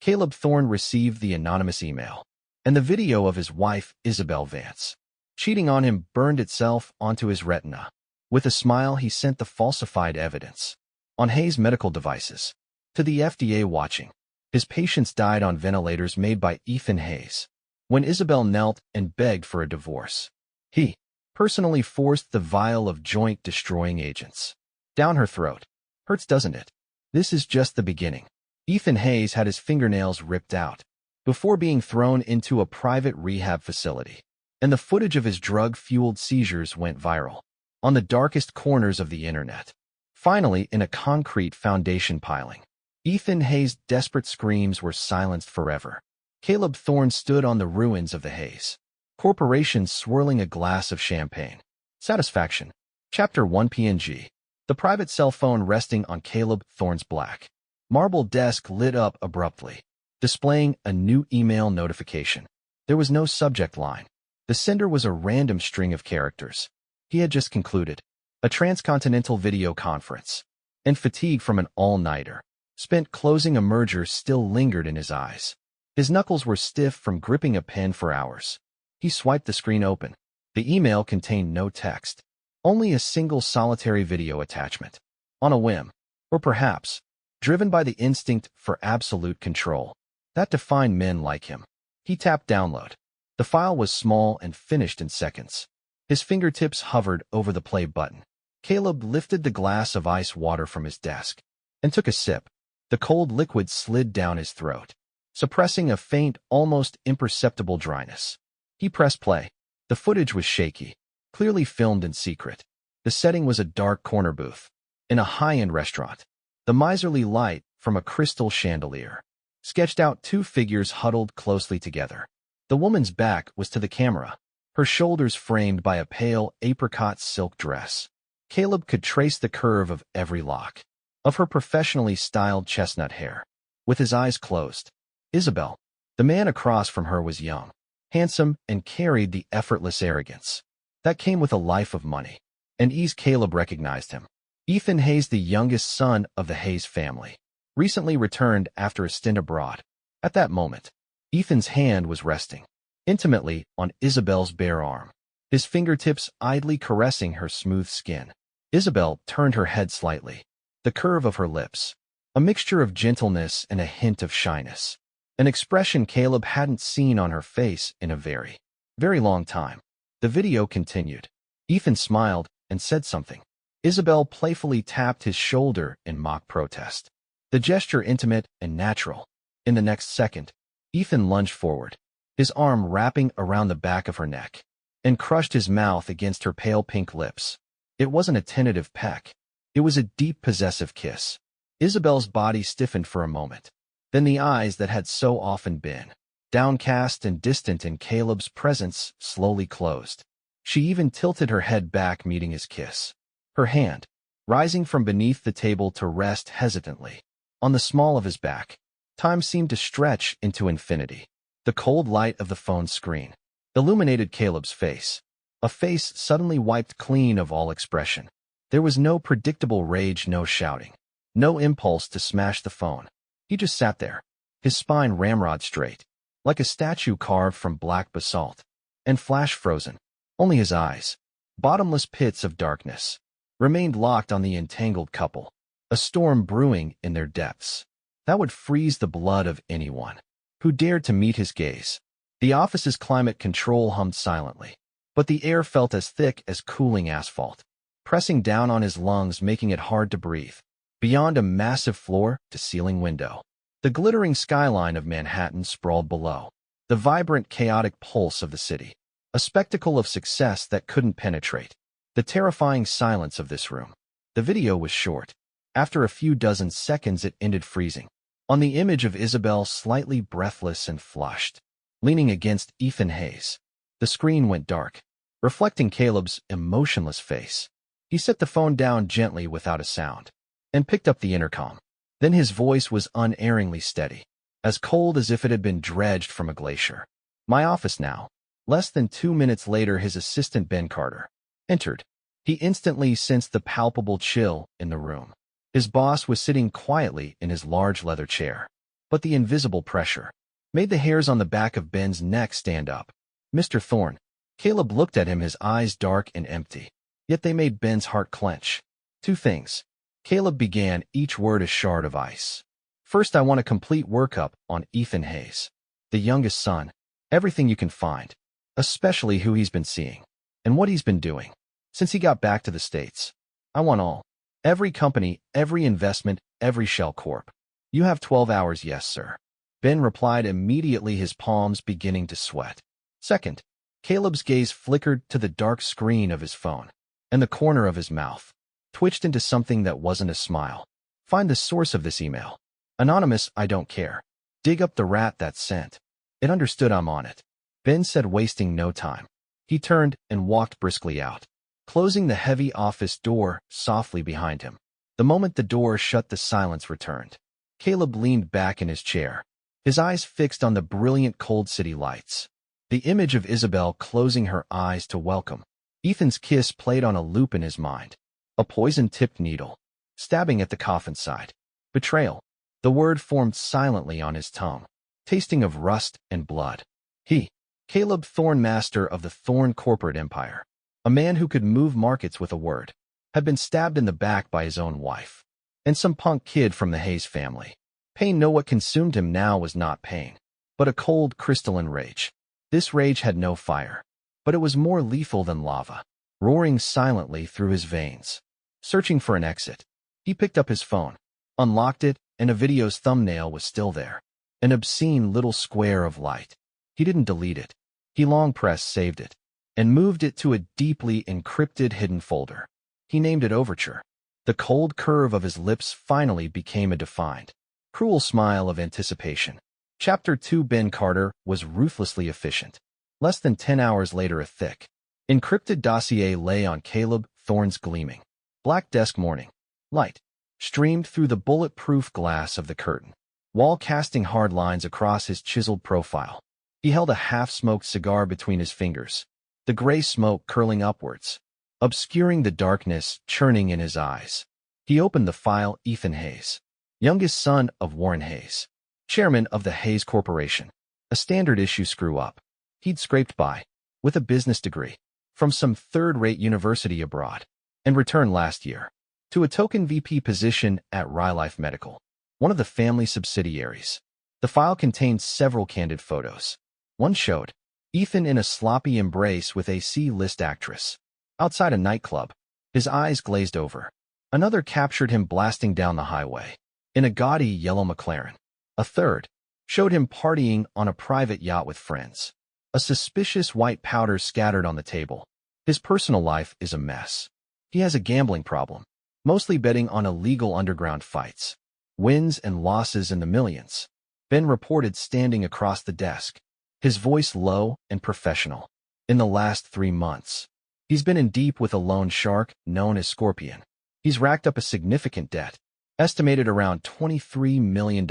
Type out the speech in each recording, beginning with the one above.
Caleb Thorne received the anonymous email, and the video of his wife, Isabel Vance, cheating on him burned itself onto his retina. With a smile, he sent the falsified evidence on Hayes' medical devices to the FDA watching. His patients died on ventilators made by Ethan Hayes. When Isabel knelt and begged for a divorce, he personally forced the vial of joint-destroying agents down her throat. Hurts, doesn't it? This is just the beginning. Ethan Hayes had his fingernails ripped out before being thrown into a private rehab facility, and the footage of his drug-fueled seizures went viral on the darkest corners of the internet. Finally, in a concrete foundation piling, Ethan Hayes' desperate screams were silenced forever. Caleb Thorne stood on the ruins of the Hayes Corporation, swirling a glass of champagne. Satisfaction. Chapter 1 PNG. The private cell phone resting on Caleb Thorne's black marble desk lit up abruptly, displaying a new email notification. There was no subject line. The sender was a random string of characters. He had just concluded a transcontinental video conference, and fatigue from an all-nighter spent closing a merger still lingered in his eyes. His knuckles were stiff from gripping a pen for hours. He swiped the screen open. The email contained no text, only a single solitary video attachment. On a whim, or perhaps driven by the instinct for absolute control that defined men like him, he tapped download. The file was small and finished in seconds. His fingertips hovered over the play button. Caleb lifted the glass of ice water from his desk and took a sip. The cold liquid slid down his throat, suppressing a faint, almost imperceptible dryness. He pressed play. The footage was shaky, clearly filmed in secret. The setting was a dark corner booth in a high-end restaurant. The miserly light from a crystal chandelier sketched out two figures huddled closely together. The woman's back was to the camera, her shoulders framed by a pale apricot silk dress. Caleb could trace the curve of every lock of her professionally styled chestnut hair. With his eyes closed, Isabel, the man across from her, was young, handsome, and carried the effortless arrogance that came with a life of money and ease. Caleb recognized him. Ethan Hayes, the youngest son of the Hayes family, recently returned after a stint abroad. At that moment, Ethan's hand was resting intimately on Isabel's bare arm, his fingertips idly caressing her smooth skin. Isabel turned her head slightly, the curve of her lips a mixture of gentleness and a hint of shyness, an expression Caleb hadn't seen on her face in a very, very long time. The video continued. Ethan smiled and said something. Isabel playfully tapped his shoulder in mock protest, the gesture intimate and natural. In the next second, Ethan lunged forward, his arm wrapping around the back of her neck, and crushed his mouth against her pale pink lips. It wasn't a tentative peck. It was a deep, possessive kiss. Isabel's body stiffened for a moment. Then the eyes that had so often been downcast and distant in Caleb's presence slowly closed. She even tilted her head back, meeting his kiss, her hand rising from beneath the table to rest hesitantly on the small of his back. Time seemed to stretch into infinity. The cold light of the phone screen illuminated Caleb's face, a face suddenly wiped clean of all expression. There was no predictable rage, no shouting, no impulse to smash the phone. He just sat there, his spine ramrod straight, like a statue carved from black basalt, and flash frozen. Only his eyes, bottomless pits of darkness, remained locked on the entangled couple, a storm brewing in their depths that would freeze the blood of anyone who dared to meet his gaze. The office's climate control hummed silently, but the air felt as thick as cooling asphalt, pressing down on his lungs, making it hard to breathe. Beyond a massive floor-to-ceiling window, the glittering skyline of Manhattan sprawled below, the vibrant, chaotic pulse of the city, a spectacle of success that couldn't penetrate the terrifying silence of this room. The video was short. After a few dozen seconds, it ended, freezing on the image of Isabel, slightly breathless and flushed, leaning against Ethan Hayes. The screen went dark, reflecting Caleb's emotionless face. He set the phone down gently without a sound and picked up the intercom. Then his voice was unerringly steady, as cold as if it had been dredged from a glacier. "My office now." Less than 2 minutes later, his assistant Ben Carter entered. He instantly sensed the palpable chill in the room. His boss was sitting quietly in his large leather chair, but the invisible pressure made the hairs on the back of Ben's neck stand up. "Mr. Thorne." Caleb looked at him, his eyes dark and empty. Yet they made Ben's heart clench. "Two things." Caleb began, each word a shard of ice. "First, I want a complete workup on Ethan Hayes, the youngest son. Everything you can find, especially who he's been seeing and what he's been doing since he got back to the States. I want all. Every company, every investment, every shell corp. You have 12 hours, yes, sir." Ben replied immediately, his palms beginning to sweat. Second, Caleb's gaze flickered to the dark screen of his phone, and the corner of his mouth twitched into something that wasn't a smile. "Find the source of this email. Anonymous, I don't care. Dig up the rat that sent. It understood I'm on it," Ben said, wasting no time. He turned and walked briskly out, closing the heavy office door softly behind him. The moment the door shut, the silence returned. Caleb leaned back in his chair, his eyes fixed on the brilliant cold city lights. The image of Isabel closing her eyes to welcome Ethan's kiss played on a loop in his mind. A poison-tipped needle, stabbing at the coffin side. Betrayal. The word formed silently on his tongue, tasting of rust and blood. He, Caleb Thorne, master of the Thorne corporate empire, a man who could move markets with a word, had been stabbed in the back by his own wife and some punk kid from the Hayes family. Pain, no, what consumed him now was not pain, but a cold, crystalline rage. This rage had no fire, but it was more lethal than lava, roaring silently through his veins. Searching for an exit, he picked up his phone, unlocked it, and a video's thumbnail was still there. An obscene little square of light. He didn't delete it. He long pressed saved it, and moved it to a deeply encrypted hidden folder. He named it Overture. The cold curve of his lips finally became a defined, cruel smile of anticipation. Chapter 2. Ben Carter was ruthlessly efficient. Less than 10 hours later, a thick, encrypted dossier lay on Caleb Thorne's gleaming black desk. Morning light streamed through the bulletproof glass of the curtain wall, casting hard lines across his chiseled profile. He held a half-smoked cigar between his fingers, the gray smoke curling upwards, obscuring the darkness churning in his eyes. He opened the file. Ethan Hayes, youngest son of Warren Hayes, chairman of the Hayes Corporation. A standard issue screw-up. He'd scraped by, with a business degree, from some third-rate university abroad, and returned last year to a token VP position at RyLife Medical, one of the family subsidiaries. The file contained several candid photos. One showed Ethan in a sloppy embrace with a C-list actress outside a nightclub, his eyes glazed over. Another captured him blasting down the highway in a gaudy yellow McLaren. A third showed him partying on a private yacht with friends. A suspicious white powder scattered on the table. His personal life is a mess. He has a gambling problem, mostly betting on illegal underground fights. Wins and losses in the millions. Ben reported, standing across the desk, his voice low and professional. In the last 3 months, he's been in deep with a loan shark known as Scorpion. He's racked up a significant debt, estimated around $23 million.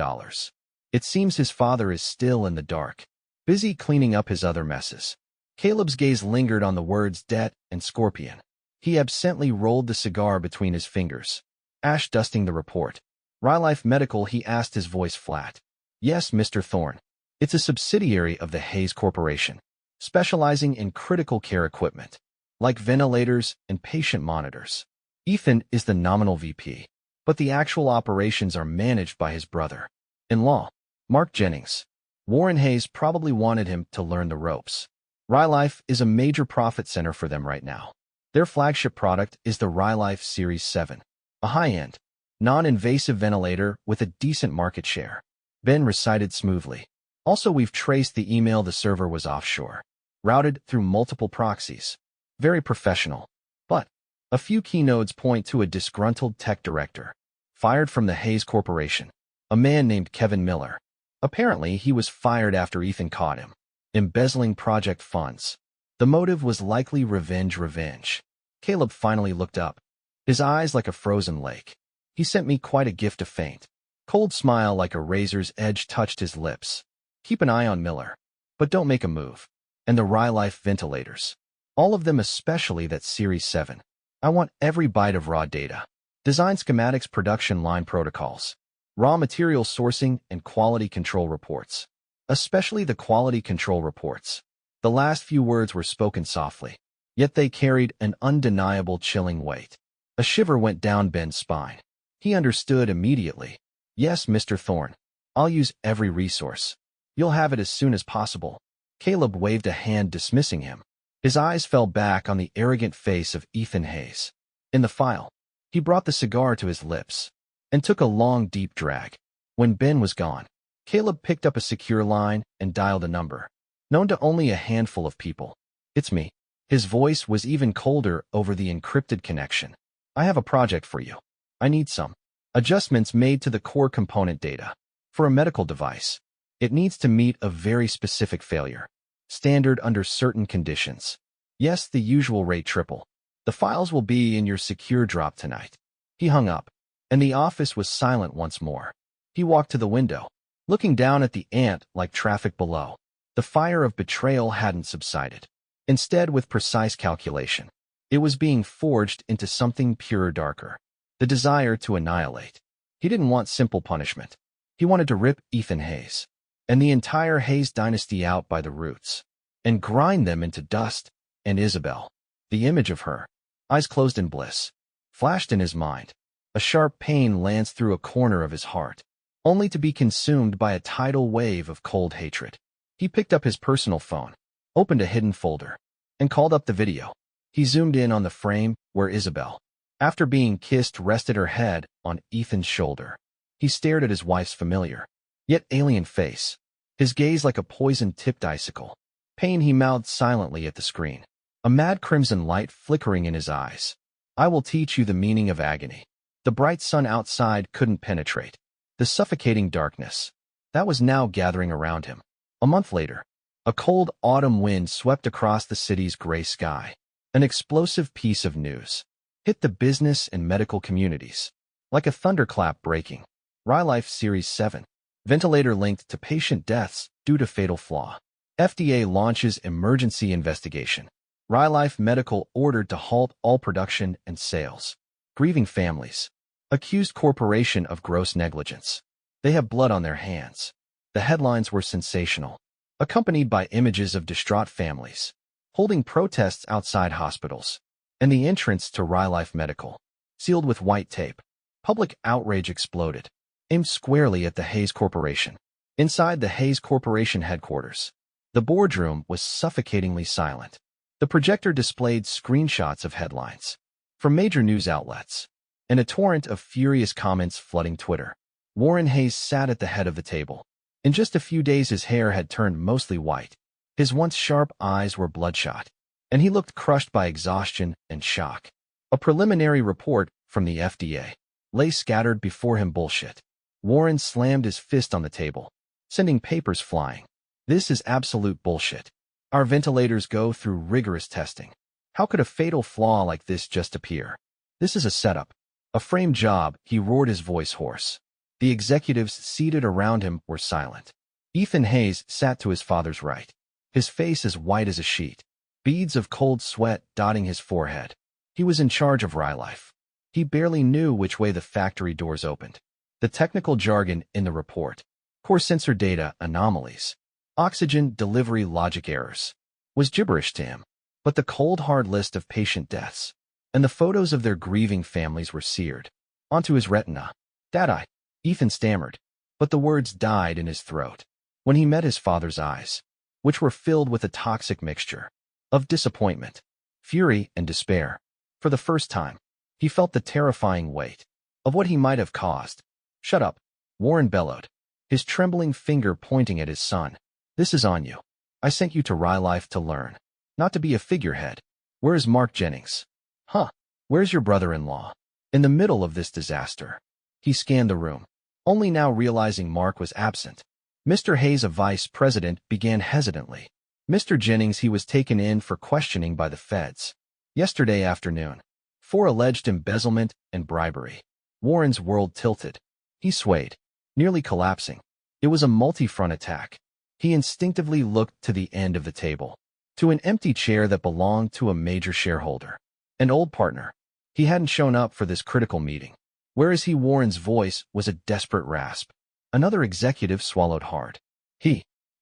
It seems his father is still in the dark, busy cleaning up his other messes. Caleb's gaze lingered on the words debt and Scorpion. He absently rolled the cigar between his fingers, ash dusting the report. RyLife Medical, he asked, his voice flat. Yes, Mr. Thorne. It's a subsidiary of the Hayes Corporation, specializing in critical care equipment, like ventilators and patient monitors. Ethan is the nominal VP, but the actual operations are managed by his brother-in-law, Mark Jennings. Warren Hayes probably wanted him to learn the ropes. RyLife is a major profit center for them right now. Their flagship product is the RyLife Series 7, a high-end, non-invasive ventilator with a decent market share. Ben recited smoothly. Also, we've traced the email. The server was offshore, routed through multiple proxies. Very professional. But a few key nodes point to a disgruntled tech director, fired from the Hayes Corporation, a man named Kevin Miller. Apparently, he was fired after Ethan caught him embezzling project funds. The motive was likely revenge. Caleb finally looked up, his eyes like a frozen lake. He sent me quite a gift of faint. Cold smile like a razor's edge touched his lips. Keep an eye on Miller, but don't make a move. And the RyLife ventilators. All of them, especially that Series 7. I want every byte of raw data. Design schematics, production line protocols. raw material sourcing, and quality control reports. Especially the quality control reports. The last few words were spoken softly, yet they carried an undeniable chilling weight. A shiver went down Ben's spine. He understood immediately. Yes, Mr. Thorne. I'll use every resource. You'll have it as soon as possible. Caleb waved a hand dismissing him. His eyes fell back on the arrogant face of Ethan Hayes. In the file, he brought the cigar to his lips and took a long, deep drag. When Ben was gone, Caleb picked up a secure line and dialed a number, known to only a handful of people. It's me. His voice was even colder over the encrypted connection. I have a project for you. I need some adjustments made to the core component data. For a medical device, it needs to meet a very specific failure standard under certain conditions. Yes, the usual rate triple. The files will be in your secure drop tonight. He hung up, and the office was silent once more. He walked to the window, looking down at the ant like traffic below. The fire of betrayal hadn't subsided. Instead, with precise calculation, it was being forged into something purer, darker. The desire to annihilate. He didn't want simple punishment. He wanted to rip Ethan Hayes and the entire Hayes dynasty out by the roots and grind them into dust. And Isabel, the image of her, eyes closed in bliss, flashed in his mind. A sharp pain lanced through a corner of his heart, only to be consumed by a tidal wave of cold hatred. He picked up his personal phone, opened a hidden folder, and called up the video. He zoomed in on the frame where Isabel, after being kissed, rested her head on Ethan's shoulder. He stared at his wife's familiar, yet alien face, his gaze like a poison-tipped icicle. Pain, he mouthed silently at the screen, a mad crimson light flickering in his eyes. I will teach you the meaning of agony. The bright sun outside couldn't penetrate the suffocating darkness that was now gathering around him. A month later, a cold autumn wind swept across the city's gray sky. An explosive piece of news hit the business and medical communities like a thunderclap breaking. RyLife Series 7. Ventilator linked to patient deaths due to fatal flaw. FDA launches emergency investigation. RyLife Medical ordered to halt all production and sales. Grieving families. Accused corporation of gross negligence. They have blood on their hands. The headlines were sensational, accompanied by images of distraught families holding protests outside hospitals, and the entrance to RyLife Medical, sealed with white tape. Public outrage exploded, aimed squarely at the Hayes Corporation. Inside the Hayes Corporation headquarters, the boardroom was suffocatingly silent. The projector displayed screenshots of headlines from major news outlets, and a torrent of furious comments flooding Twitter. Warren Hayes sat at the head of the table. In just a few days, his hair had turned mostly white. His once sharp eyes were bloodshot, and he looked crushed by exhaustion and shock. A preliminary report from the FDA lay scattered before him. Bullshit. Warren slammed his fist on the table, sending papers flying. This is absolute bullshit. Our ventilators go through rigorous testing. How could a fatal flaw like this just appear? This is a setup, a frame job. He roared, his voice hoarse. The executives seated around him were silent. Ethan Hayes sat to his father's right, his face as white as a sheet, beads of cold sweat dotting his forehead. He was in charge of RyLife. He barely knew which way the factory doors opened. The technical jargon in the report, core sensor data anomalies, oxygen delivery logic errors, was gibberish to him. But the cold, hard list of patient deaths and the photos of their grieving families were seared onto his retina. Dad, Ethan stammered, but the words died in his throat when he met his father's eyes, which were filled with a toxic mixture of disappointment, fury, and despair. For the first time, he felt the terrifying weight of what he might have caused. Shut up, Warren bellowed, his trembling finger pointing at his son. This is on you. I sent you to RyLife to learn, not to be a figurehead. Where is Mark Jennings? Huh? Where's your brother-in-law? In the middle of this disaster. He scanned the room, only now realizing Mark was absent. Mr. Hayes, a vice president, began hesitantly. Mr. Jennings, he was taken in for questioning by the feds yesterday afternoon for alleged embezzlement and bribery. Warren's world tilted. He swayed, nearly collapsing. It was a multi-front attack. He instinctively looked to the end of the table, to an empty chair that belonged to a major shareholder, an old partner. He hadn't shown up for this critical meeting. Where is he? Warren's voice was a desperate rasp. Another executive swallowed hard.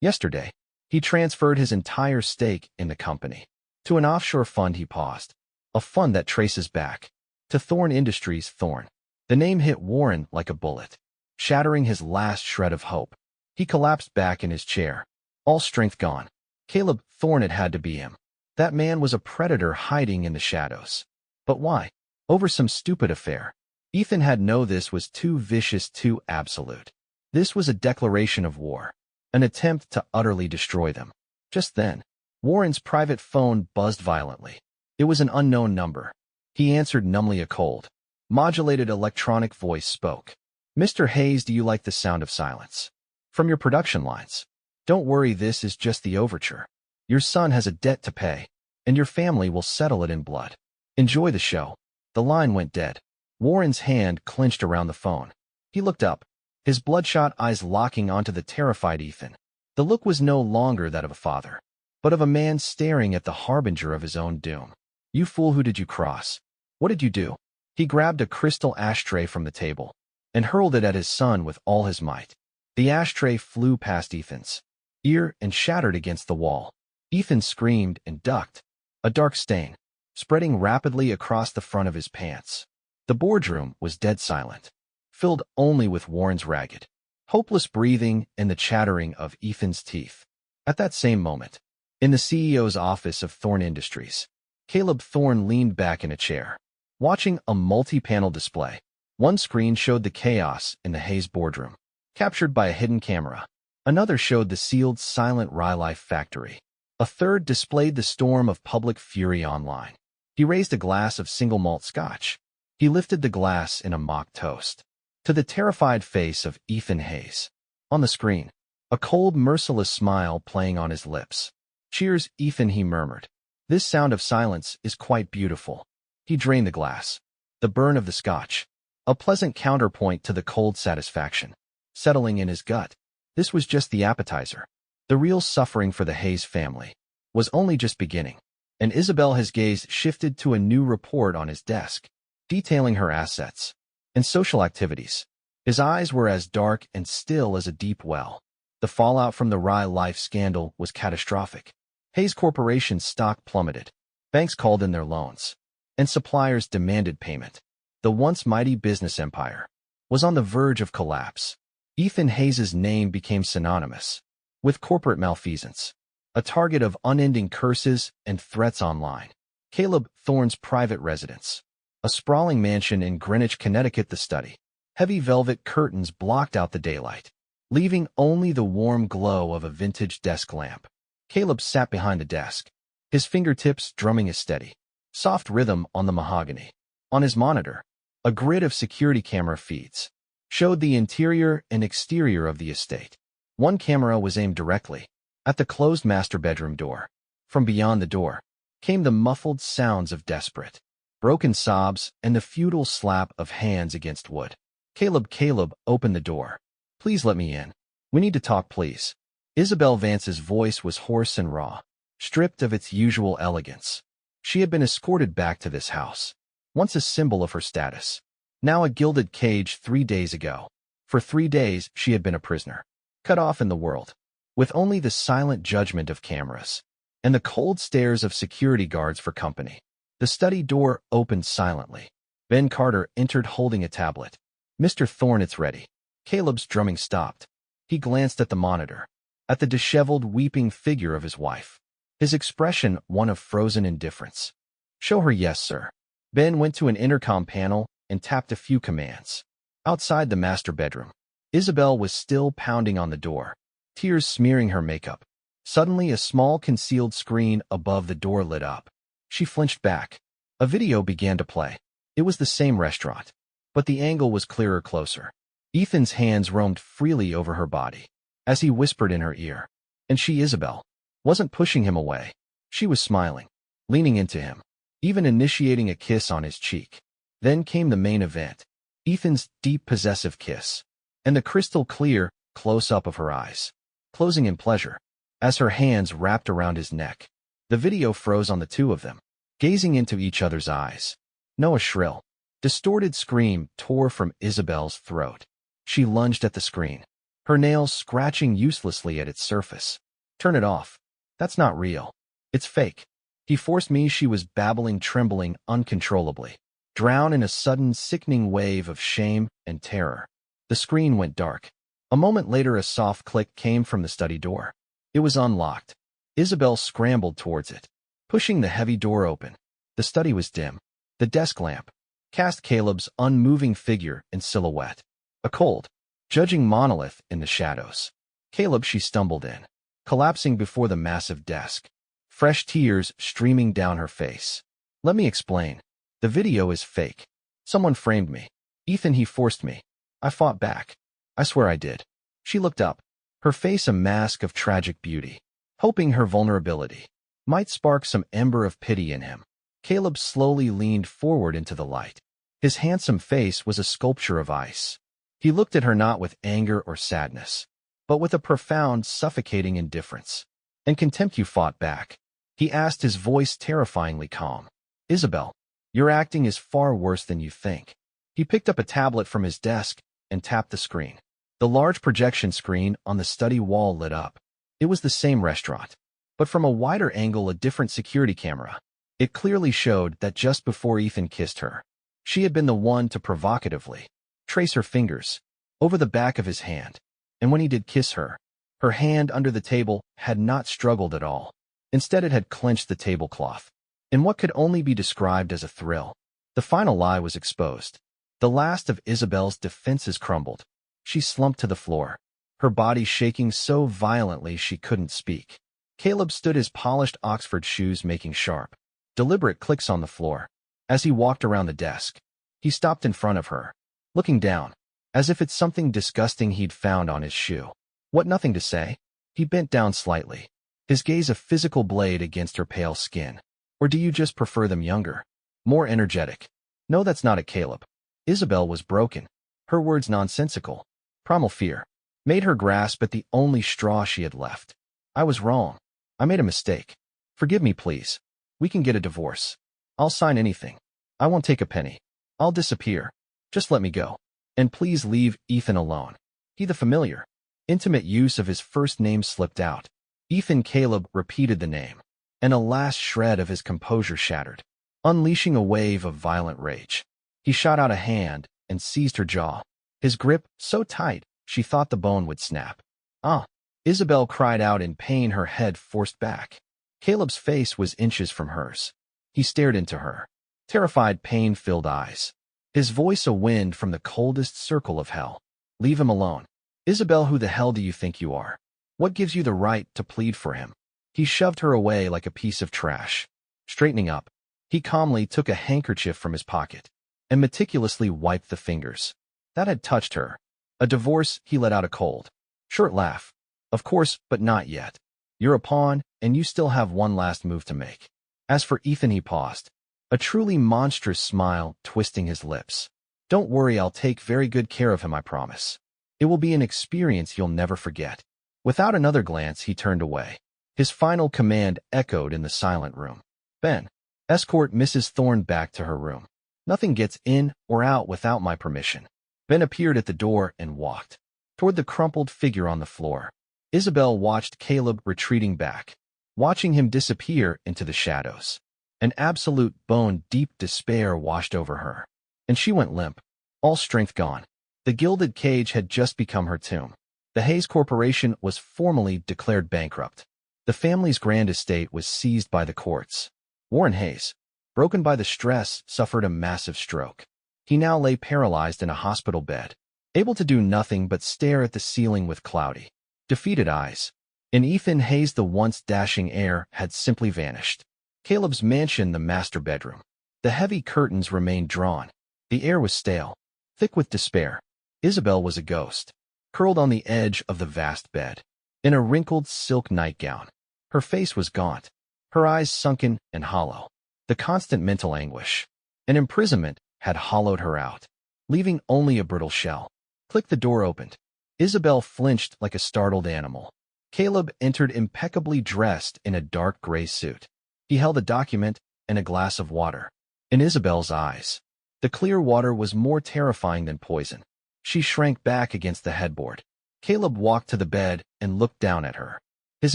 Yesterday, he transferred his entire stake in the company to an offshore fund. He paused. A fund that traces back to Thorn Industries. Thorn. The name hit Warren like a bullet, shattering his last shred of hope. He collapsed back in his chair, all strength gone. Caleb Thorn, it had to be him. That man was a predator hiding in the shadows. But why? Over some stupid affair. Ethan had known this was too vicious, too absolute. This was a declaration of war, an attempt to utterly destroy them. Just then, Warren's private phone buzzed violently. It was an unknown number. He answered numbly. A cold, modulated electronic voice spoke. Mr. Hayes, do you like the sound of silence from your production lines? Don't worry, this is just the overture. Your son has a debt to pay, and your family will settle it in blood. Enjoy the show. The line went dead. Warren's hand clenched around the phone. He looked up, his bloodshot eyes locking onto the terrified Ethan. The look was no longer that of a father, but of a man staring at the harbinger of his own doom. You fool, who did you cross? What did you do? He grabbed a crystal ashtray from the table and hurled it at his son with all his might. The ashtray flew past Ethan's ear and shattered against the wall. Ethan screamed and ducked, a dark stain spreading rapidly across the front of his pants. The boardroom was dead silent, filled only with Warren's ragged, hopeless breathing and the chattering of Ethan's teeth. At that same moment, in the CEO's office of Thorn Industries, Caleb Thorn leaned back in a chair, watching a multi-panel display. One screen showed the chaos in the Hayes boardroom, captured by a hidden camera. Another showed the sealed, silent Rye Life factory. A third displayed the storm of public fury online. He raised a glass of single malt scotch. He lifted the glass in a mock toast to the terrified face of Ethan Hayes. On the screen, a cold, merciless smile playing on his lips. Cheers, Ethan, he murmured. This sound of silence is quite beautiful. He drained the glass. The burn of the scotch, a pleasant counterpoint to the cold satisfaction, settling in his gut. This was just the appetizer. The real suffering for the Hayes family was only just beginning, and Isabel, his gaze shifted to a new report on his desk, detailing her assets and social activities. His eyes were as dark and still as a deep well. The fallout from the Rye Life scandal was catastrophic. Hayes Corporation's stock plummeted. Banks called in their loans, and suppliers demanded payment. The once mighty business empire was on the verge of collapse. Ethan Hayes's name became synonymous with corporate malfeasance, a target of unending curses and threats online. Caleb Thorn's private residence, a sprawling mansion in Greenwich, Connecticut. The study. Heavy velvet curtains blocked out the daylight, leaving only the warm glow of a vintage desk lamp. Caleb sat behind the desk, his fingertips drumming a steady, soft rhythm on the mahogany. On his monitor, a grid of security camera feeds showed the interior and exterior of the estate. One camera was aimed directly at the closed master bedroom door. From beyond the door came the muffled sounds of desperate, broken sobs and the futile slap of hands against wood. Caleb opened the door. Please let me in. We need to talk, please. Isabel Vance's voice was hoarse and raw, stripped of its usual elegance. She had been escorted back to this house, once a symbol of her status, now a gilded cage 3 days ago. For 3 days, she had been a prisoner, cut off in the world, with only the silent judgment of cameras and the cold stares of security guards for company. The study door opened silently. Ben Carter entered holding a tablet. Mr. Thorne, it's ready. Caleb's drumming stopped. He glanced at the monitor, at the disheveled, weeping figure of his wife, his expression one of frozen indifference. Show her. Yes, sir. Ben went to an intercom panel and tapped a few commands. Outside the master bedroom, Isabel was still pounding on the door, tears smearing her makeup. Suddenly, a small concealed screen above the door lit up. She flinched back. A video began to play. It was the same restaurant, but the angle was clearer, closer. Ethan's hands roamed freely over her body as he whispered in her ear. And she, Isabel, wasn't pushing him away. She was smiling, leaning into him, even initiating a kiss on his cheek. Then came the main event, Ethan's deep, possessive kiss, and the crystal clear close-up of her eyes, closing in pleasure, as her hands wrapped around his neck. The video froze on the two of them, gazing into each other's eyes. Noah's shrill, Distorted scream tore from Isabel's throat. She lunged at the screen, her nails scratching uselessly at its surface. Turn it off. That's not real. It's fake. He forced me. She was babbling, trembling uncontrollably, drowned in a sudden, sickening wave of shame and terror. The screen went dark. A moment later, a soft click came from the study door. It was unlocked. Isabel scrambled towards it, pushing the heavy door open. The study was dim. The desk lamp cast Caleb's unmoving figure in silhouette, a cold, judging monolith in the shadows. Caleb, she stumbled in, collapsing before the massive desk, fresh tears streaming down her face. Let me explain. The video is fake. Someone framed me. Ethan, he forced me. I fought back. I swear I did. She looked up, her face a mask of tragic beauty, hoping her vulnerability might spark some ember of pity in him. Caleb slowly leaned forward into the light. His handsome face was a sculpture of ice. He looked at her not with anger or sadness, but with a profound, suffocating indifference and contempt. You fought back, he asked, his voice terrifyingly calm. Isabel, your acting is far worse than you think. He picked up a tablet from his desk and tapped the screen. The large projection screen on the study wall lit up. It was the same restaurant, but from a wider angle, a different security camera. It clearly showed that just before Ethan kissed her, she had been the one to provocatively trace her fingers over the back of his hand. And when he did kiss her, her hand under the table had not struggled at all. Instead, it had clenched the tablecloth. In what could only be described as a thrill, the final lie was exposed. The last of Isabel's defenses crumbled. She slumped to the floor, her body shaking so violently she couldn't speak. Caleb stood, his polished Oxford shoes making sharp, deliberate clicks on the floor. As he walked around the desk, he stopped in front of her, looking down, as if it's something disgusting he'd found on his shoe. What, nothing to say? He bent down slightly, his gaze a physical blade against her pale skin. Or do you just prefer them younger, more energetic? No, that's not it, Caleb. Isabel was broken, her words nonsensical. Primal fear made her grasp at the only straw she had left. I was wrong. I made a mistake. Forgive me, please. We can get a divorce. I'll sign anything. I won't take a penny. I'll disappear. Just let me go. And please leave Ethan alone. He, the familiar, intimate use of his first name slipped out. Ethan. Caleb repeated the name, and a last shred of his composure shattered, unleashing a wave of violent rage. He shot out a hand and seized her jaw, his grip so tight she thought the bone would snap. Ah! Isabel cried out in pain, her head forced back. Caleb's face was inches from hers. He stared into her, terrified, pain-filled eyes, his voice a wind from the coldest circle of hell. Leave him alone. Isabel, who the hell do you think you are? What gives you the right to plead for him? He shoved her away like a piece of trash. Straightening up, he calmly took a handkerchief from his pocket and meticulously wiped the fingers that had touched her. A divorce? He let out a cold, short laugh. Of course, but not yet. You're a pawn, and you still have one last move to make. As for Ethan, he paused, a truly monstrous smile twisting his lips. Don't worry, I'll take very good care of him, I promise. It will be an experience you'll never forget. Without another glance, he turned away. His final command echoed in the silent room. Ben, escort Mrs. Thorne back to her room. Nothing gets in or out without my permission. Ben appeared at the door and walked toward the crumpled figure on the floor. Isabel watched Caleb retreating back, watching him disappear into the shadows. An absolute bone-deep despair washed over her, and she went limp, all strength gone. The gilded cage had just become her tomb. The Hayes Corporation was formally declared bankrupt. The family's grand estate was seized by the courts. Warren Hayes, broken by the stress, suffered a massive stroke. He now lay paralyzed in a hospital bed, able to do nothing but stare at the ceiling with cloudy, defeated eyes. In Ethan Hayes, the once dashing heir had simply vanished. Caleb's mansion, the master bedroom. The heavy curtains remained drawn. The air was stale, thick with despair. Isabel was a ghost, curled on the edge of the vast bed, in a wrinkled silk nightgown. Her face was gaunt, her eyes sunken and hollow. The constant mental anguish and imprisonment had hollowed her out, leaving only a brittle shell. Click, the door opened. Isabel flinched like a startled animal. Caleb entered impeccably dressed in a dark gray suit. He held a document and a glass of water. In Isabel's eyes, The clear water was more terrifying than poison. She shrank back against the headboard. Caleb walked to the bed and looked down at her. His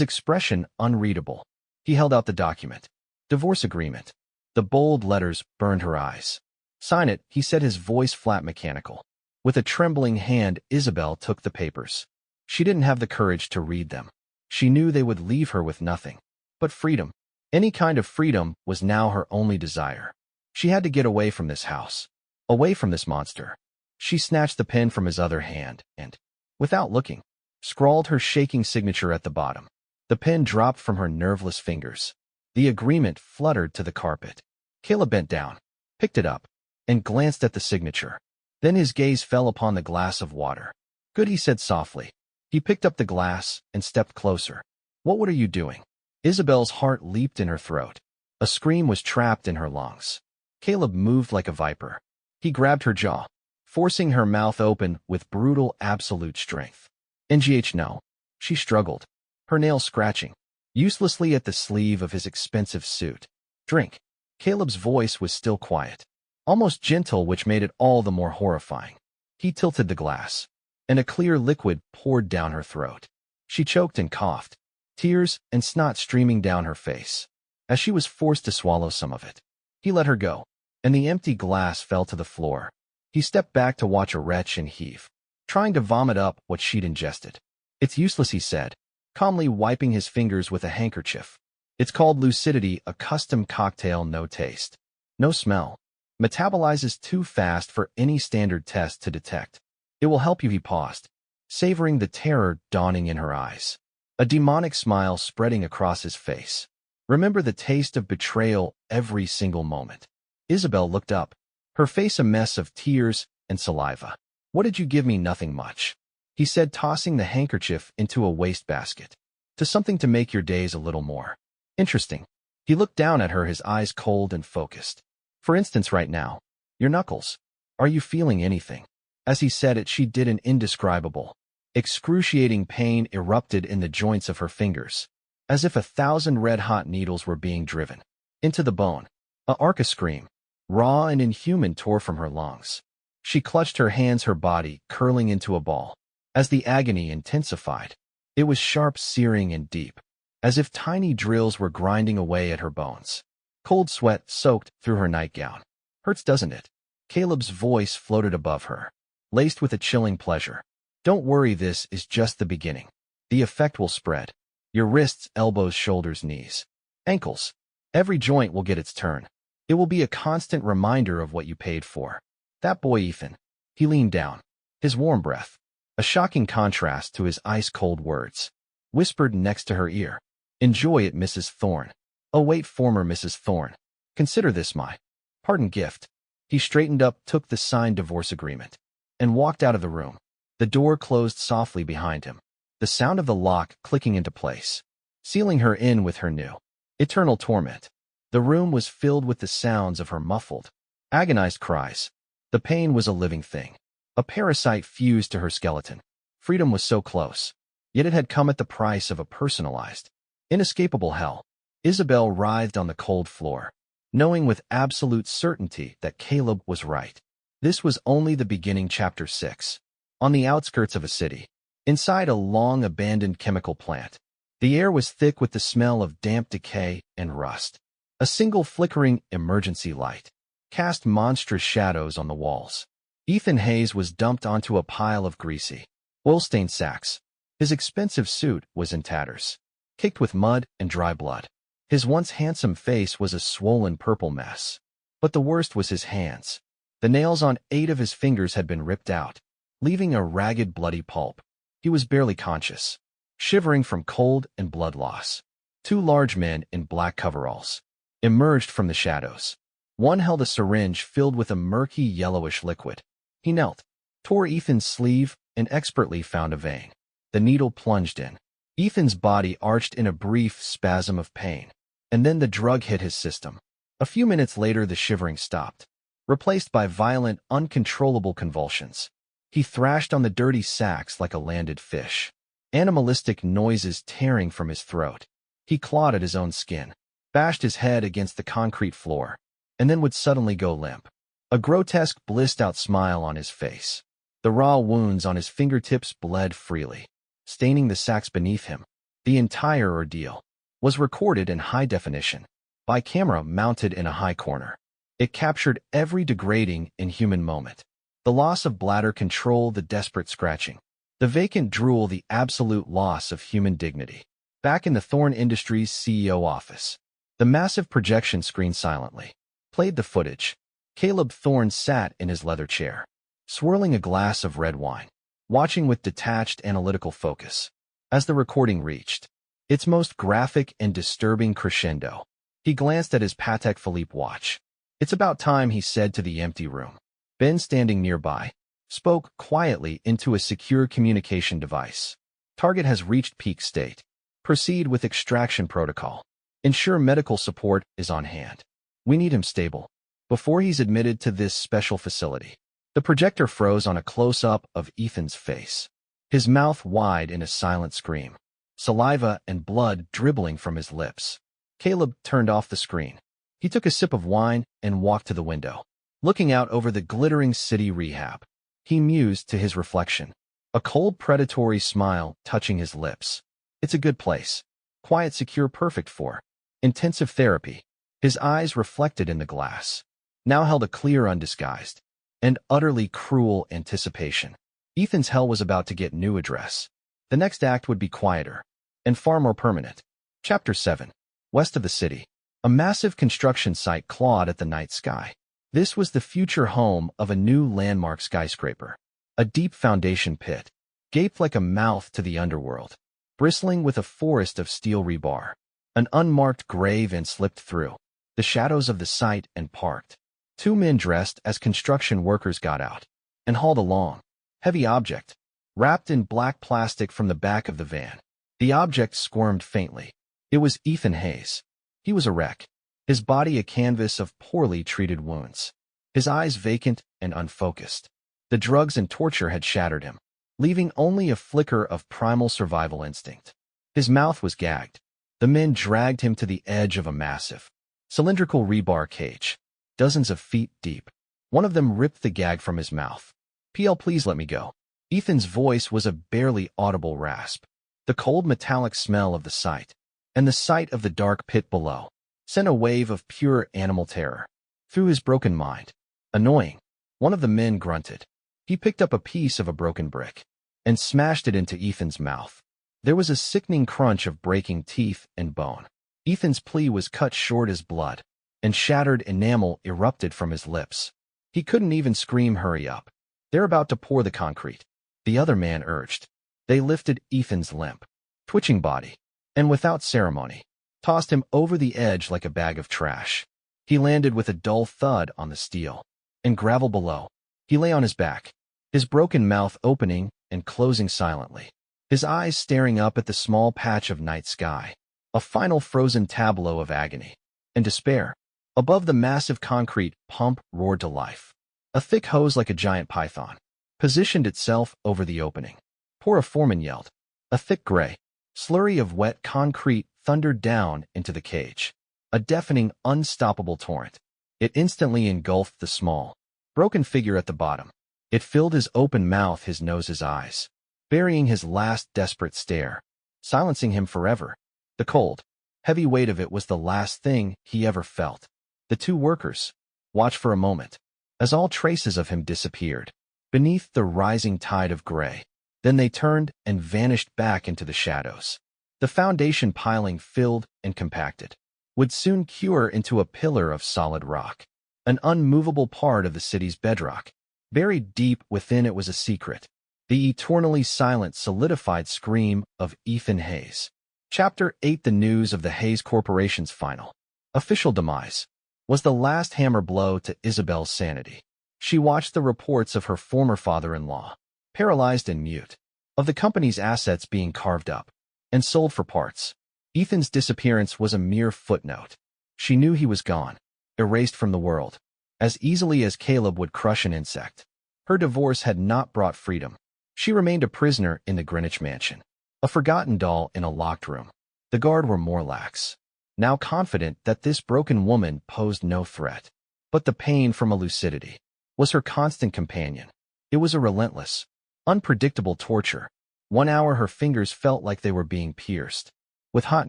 expression unreadable. He held out the document. Divorce agreement. The bold letters burned her eyes. Sign it, he said, his voice flat mechanical. With a trembling hand, Isabel took the papers. She didn't have the courage to read them. She knew they would leave her with nothing. But freedom. Any kind of freedom was now her only desire. She had to get away from this house. Away from this monster. She snatched the pen from his other hand and, without looking, scrawled her shaking signature at the bottom. The pen dropped from her nerveless fingers. The agreement fluttered to the carpet. Caleb bent down, picked it up, and glanced at the signature. Then his gaze fell upon the glass of water. Good, he said softly. He picked up the glass and stepped closer. What are you doing? Isabel's heart leaped in her throat. A scream was trapped in her lungs. Caleb moved like a viper. He grabbed her jaw, forcing her mouth open with brutal, absolute strength. NGH, no. She struggled, her nails scratching uselessly at the sleeve of his expensive suit. Drink. Caleb's voice was still quiet, almost gentle, which made it all the more horrifying. He tilted the glass, and a clear liquid poured down her throat. She choked and coughed, tears and snot streaming down her face. As she was forced to swallow some of it, he let her go, and the empty glass fell to the floor. He stepped back to watch her retch and heave, trying to vomit up what she'd ingested. It's useless, he said, calmly wiping his fingers with a handkerchief. It's called lucidity, a custom cocktail, no taste, no smell. Metabolizes too fast for any standard test to detect. It will help you, he paused, savoring the terror dawning in her eyes. A demonic smile spreading across his face. Remember the taste of betrayal every single moment. Isabel looked up, her face a mess of tears and saliva. What did you give me? Nothing much, he said, tossing the handkerchief into a wastebasket. To something to make your days a little more interesting. He looked down at her, his eyes cold and focused. For instance, right now, your knuckles. Are you feeling anything? As he said it, she did an indescribable, excruciating pain erupted in the joints of her fingers, as if 1,000 red-hot needles were being driven into the bone. A arca scream, raw and inhuman, tore from her lungs. She clutched her hands, her body curling into a ball. As the agony intensified, it was sharp, searing, and deep, as if tiny drills were grinding away at her bones. Cold sweat soaked through her nightgown. Hurts, doesn't it? Caleb's voice floated above her, laced with a chilling pleasure. Don't worry, this is just the beginning. The effect will spread. Your wrists, elbows, shoulders, knees, ankles. Every joint will get its turn. It will be a constant reminder of what you paid for. That boy Ethan. He leaned down, his warm breath, a shocking contrast to his ice-cold words, whispered next to her ear. Enjoy it, Mrs. Thorne. Oh wait, former Mrs. Thorne. Consider this my pardon gift. He straightened up, took the signed divorce agreement, and walked out of the room. The door closed softly behind him, the sound of the lock clicking into place, sealing her in with her new, eternal torment. The room was filled with the sounds of her muffled, agonized cries. The pain was a living thing, a parasite fused to her skeleton. Freedom was so close, yet it had come at the price of a personalized, inescapable hell. Isabel writhed on the cold floor, knowing with absolute certainty that Caleb was right. This was only the beginning. Chapter 6. On the outskirts of a city, inside a long-abandoned chemical plant, the air was thick with the smell of damp decay and rust. A single flickering emergency light cast monstrous shadows on the walls. Ethan Hayes was dumped onto a pile of greasy, oil-stained sacks. His expensive suit was in tatters, caked with mud and dry blood. His once handsome face was a swollen purple mess. But the worst was his hands. The nails on 8 of his fingers had been ripped out, leaving a ragged, bloody pulp. He was barely conscious, shivering from cold and blood loss. 2 large men in black coveralls emerged from the shadows. One held a syringe filled with a murky yellowish liquid. He knelt, tore Ethan's sleeve, and expertly found a vein. The needle plunged in. Ethan's body arched in a brief spasm of pain, and then the drug hit his system. A few minutes later, the shivering stopped, replaced by violent, uncontrollable convulsions. He thrashed on the dirty sacks like a landed fish, animalistic noises tearing from his throat. He clawed at his own skin, bashed his head against the concrete floor, and then would suddenly go limp. a grotesque blissed-out smile on his face. The raw wounds on his fingertips bled freely, staining the sacks beneath him. The entire ordeal was recorded in high definition by camera mounted in a high corner. It captured every degrading, inhuman moment. The loss of bladder control, the desperate scratching, the vacant drool, the absolute loss of human dignity. Back in the Thorne Industries CEO office, the massive projection screen silently played the footage. Caleb Thorne sat in his leather chair, swirling a glass of red wine, watching with detached analytical focus. As the recording reached its most graphic and disturbing crescendo, he glanced at his Patek Philippe watch. "It's about time," he said to the empty room. Ben, standing nearby, spoke quietly into a secure communication device. "Target has reached peak state. Proceed with extraction protocol. Ensure medical support is on hand. We need him stable before he's admitted to this special facility." The projector froze on a close-up of Ethan's face, his mouth wide in a silent scream, saliva and blood dribbling from his lips. Caleb turned off the screen. He took a sip of wine and walked to the window, looking out over the glittering city rehab. He mused to his reflection, a cold, predatory smile touching his lips. It's a good place. Quiet, secure, perfect for intensive therapy. His eyes, reflected in the glass, now held a clear, undisguised, and utterly cruel anticipation. Ethan's hell was about to get new address. The next act would be quieter and far more permanent. Chapter 7. West of the city, a massive construction site clawed at the night sky. This was the future home of a new landmark skyscraper. A deep foundation pit gaped like a mouth to the underworld, bristling with a forest of steel rebar. An unmarked grave and slipped through the shadows of the site and parked. Two men dressed as construction workers got out and hauled a long, heavy object, wrapped in black plastic, from the back of the van. The object squirmed faintly. It was Ethan Hayes. He was a wreck, his body a canvas of poorly treated wounds, his eyes vacant and unfocused. The drugs and torture had shattered him, leaving only a flicker of primal survival instinct. His mouth was gagged. The men dragged him to the edge of a massive, cylindrical rebar cage, dozens of feet deep. One of them ripped the gag from his mouth. "PL, please let me go." Ethan's voice was a barely audible rasp. The cold metallic smell of the site, and the sight of the dark pit below, sent a wave of pure animal terror through his broken mind. "Annoying," one of the men grunted. He picked up a piece of a broken brick and smashed it into Ethan's mouth. There was a sickening crunch of breaking teeth and bone. Ethan's plea was cut short as blood and shattered enamel erupted from his lips. He couldn't even scream, "Hurry up. They're about to pour the concrete," the other man urged. They lifted Ethan's limp, twitching body, and without ceremony, tossed him over the edge like a bag of trash. He landed with a dull thud on the steel and gravel below. He lay on his back, his broken mouth opening and closing silently, his eyes staring up at the small patch of night sky, a final frozen tableau of agony and despair. Above, the massive concrete pump roared to life. A thick hose like a giant python positioned itself over the opening. "Pour," a foreman yelled. A thick gray slurry of wet concrete thundered down into the cage, a deafening, unstoppable torrent. It instantly engulfed the small, broken figure at the bottom. It filled his open mouth, his nose, his eyes, burying his last desperate stare, silencing him forever. The cold, heavy weight of it was the last thing he ever felt. The two workers watched for a moment as all traces of him disappeared beneath the rising tide of gray. Then they turned and vanished back into the shadows. The foundation piling filled and compacted would soon cure into a pillar of solid rock, an unmovable part of the city's bedrock. Buried deep within it was a secret, the eternally silent, solidified scream of Ethan Hayes. Chapter 8. The news of the Hayes Corporation's final, official demise was the last hammer blow to Isabel's sanity. She watched the reports of her former father-in-law, paralyzed and mute, of the company's assets being carved up and sold for parts. Ethan's disappearance was a mere footnote. She knew he was gone, erased from the world, as easily as Caleb would crush an insect. Her divorce had not brought freedom. She remained a prisoner in the Greenwich mansion, a forgotten doll in a locked room. The guard were more lax, now confident that this broken woman posed no threat. But the pain from a lucidity was her constant companion. It was a relentless, unpredictable torture. 1 hour her fingers felt like they were being pierced with hot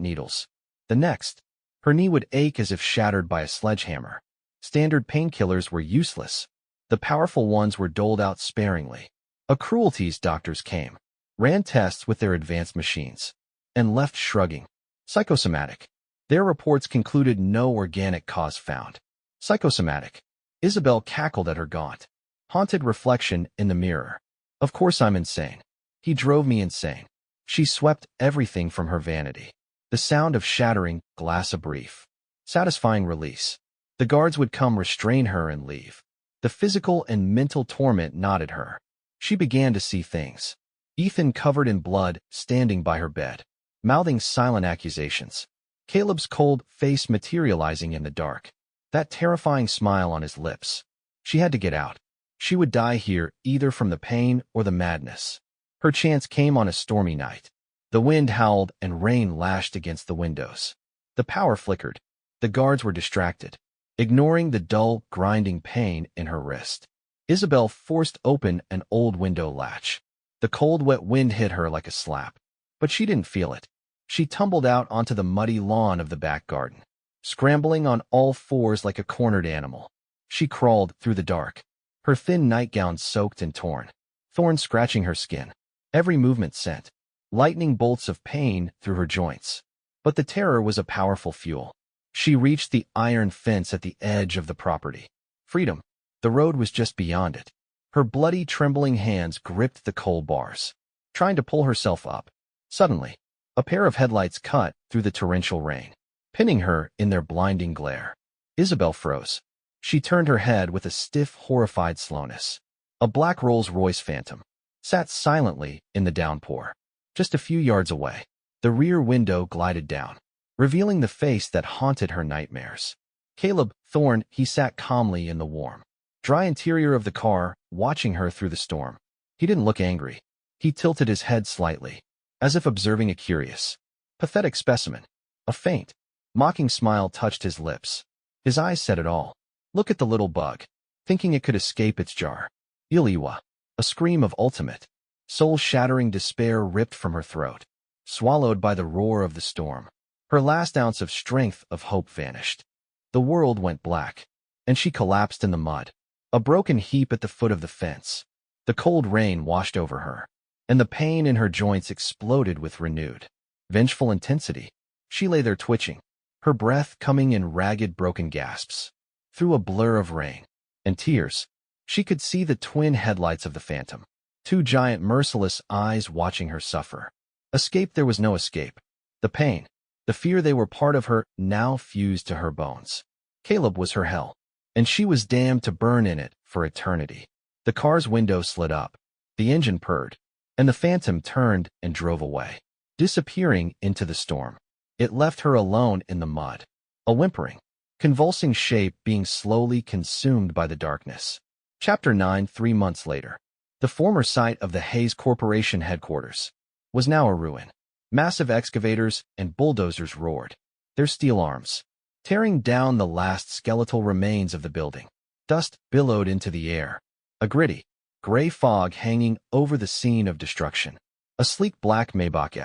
needles. The next, her knee would ache as if shattered by a sledgehammer. Standard painkillers were useless. The powerful ones were doled out sparingly. A cruelties doctors came, ran tests with their advanced machines, and left shrugging. Psychosomatic. Their reports concluded no organic cause found. Psychosomatic. Isabel cackled at her gaunt, haunted reflection in the mirror. Of course I'm insane. He drove me insane. She swept everything from her vanity. The sound of shattering glass, a brief, satisfying release. The guards would come restrain her and leave. The physical and mental torment knotted her. She began to see things. Ethan covered in blood, standing by her bed, mouthing silent accusations. Caleb's cold face materializing in the dark. That terrifying smile on his lips. She had to get out. She would die here either from the pain or the madness. Her chance came on a stormy night. The wind howled and rain lashed against the windows. The power flickered. The guards were distracted, ignoring the dull, grinding pain in her wrist. Isabel forced open an old window latch. The cold, wet wind hit her like a slap, but she didn't feel it. She tumbled out onto the muddy lawn of the back garden, scrambling on all fours like a cornered animal. She crawled through the dark, her thin nightgown soaked and torn, thorns scratching her skin. Every movement sent lightning bolts of pain through her joints. But the terror was a powerful fuel. She reached the iron fence at the edge of the property. Freedom. The road was just beyond it. Her bloody, trembling hands gripped the coal bars, trying to pull herself up. Suddenly, a pair of headlights cut through the torrential rain, pinning her in their blinding glare. Isabel froze. She turned her head with a stiff, horrified slowness. A black Rolls-Royce Phantom sat silently in the downpour. Just a few yards away, the rear window glided down, revealing the face that haunted her nightmares. Caleb Thorne, he sat calmly in the warm, dry interior of the car, watching her through the storm. He didn't look angry. He tilted his head slightly, as if observing a curious, pathetic specimen. A faint, mocking smile touched his lips. His eyes said it all. Look at the little bug, thinking it could escape its jar. Iliwa. A scream of ultimate, soul-shattering despair ripped from her throat, swallowed by the roar of the storm. Her last ounce of strength of hope vanished. The world went black, and she collapsed in the mud, a broken heap at the foot of the fence. The cold rain washed over her, and the pain in her joints exploded with renewed, vengeful intensity. She lay there twitching, her breath coming in ragged, broken gasps. Through a blur of rain and tears, she could see the twin headlights of the Phantom, two giant, merciless eyes watching her suffer. Escape, there was no escape. The pain, the fear, they were part of her, now fused to her bones. Caleb was her hell, and she was damned to burn in it for eternity. The car's window slid up, the engine purred, and the Phantom turned and drove away, disappearing into the storm. It left her alone in the mud, a whimpering, convulsing shape being slowly consumed by the darkness. Chapter 9. 3 months later. The former site of the Hayes Corporation headquarters was now a ruin. Massive excavators and bulldozers roared, their steel arms tearing down the last skeletal remains of the building. Dust billowed into the air, a gritty, gray fog hanging over the scene of destruction. A sleek black Maybach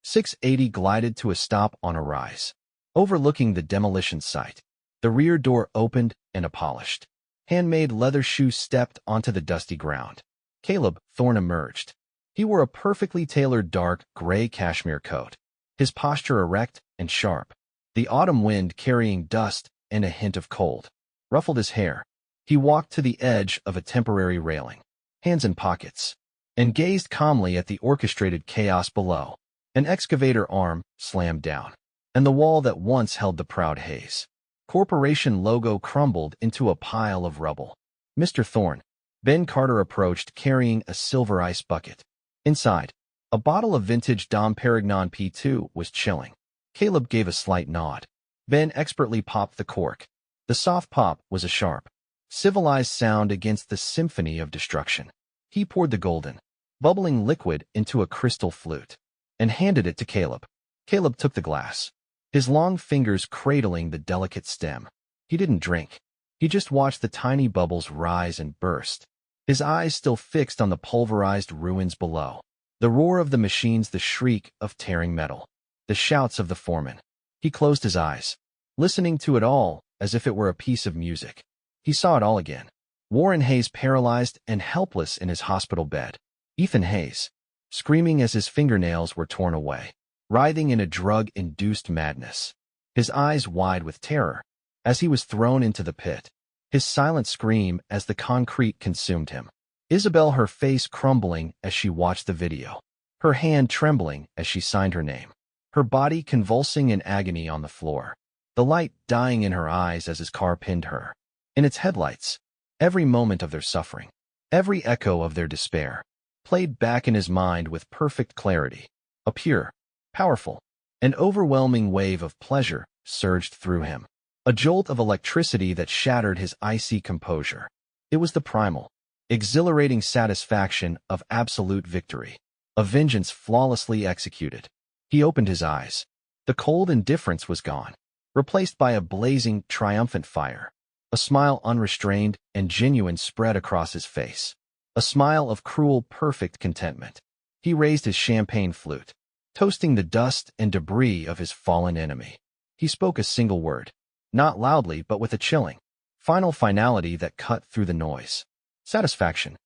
S680 glided to a stop on a rise, overlooking the demolition site. The rear door opened and a polished, handmade leather shoe stepped onto the dusty ground. Caleb Thorne emerged. He wore a perfectly tailored dark gray cashmere coat, his posture erect and sharp. The autumn wind, carrying dust and a hint of cold, ruffled his hair. He walked to the edge of a temporary railing, hands in pockets, and gazed calmly at the orchestrated chaos below. An excavator arm slammed down, and the wall that once held the proud Hayes Corporation logo crumbled into a pile of rubble. Mr. Thorne. Ben Carter approached, carrying a silver ice bucket. Inside, a bottle of vintage Dom Perignon P2 was chilling. Caleb gave a slight nod. Ben expertly popped the cork. The soft pop was a sharp, civilized sound against the symphony of destruction. He poured the golden, bubbling liquid into a crystal flute and handed it to Caleb. Caleb took the glass, his long fingers cradling the delicate stem. He didn't drink. He just watched the tiny bubbles rise and burst, his eyes still fixed on the pulverized ruins below. The roar of the machines, the shriek of tearing metal, the shouts of the foreman. He closed his eyes, listening to it all as if it were a piece of music. He saw it all again. Warren Hayes paralyzed and helpless in his hospital bed. Ethan Hayes, screaming as his fingernails were torn away, writhing in a drug-induced madness, his eyes wide with terror as he was thrown into the pit, his silent scream as the concrete consumed him. Isabel, her face crumbling as she watched the video, her hand trembling as she signed her name, her body convulsing in agony on the floor, the light dying in her eyes as his car pinned her. In its headlights, every moment of their suffering, every echo of their despair, played back in his mind with perfect clarity. A pure, powerful, and overwhelming wave of pleasure surged through him, a jolt of electricity that shattered his icy composure. It was the primal, exhilarating satisfaction of absolute victory, a vengeance flawlessly executed. He opened his eyes. The cold indifference was gone, replaced by a blazing, triumphant fire. A smile unrestrained and genuine spread across his face, a smile of cruel, perfect contentment. He raised his champagne flute, toasting the dust and debris of his fallen enemy. He spoke a single word, not loudly but with a chilling, final finality that cut through the noise. Satisfaction.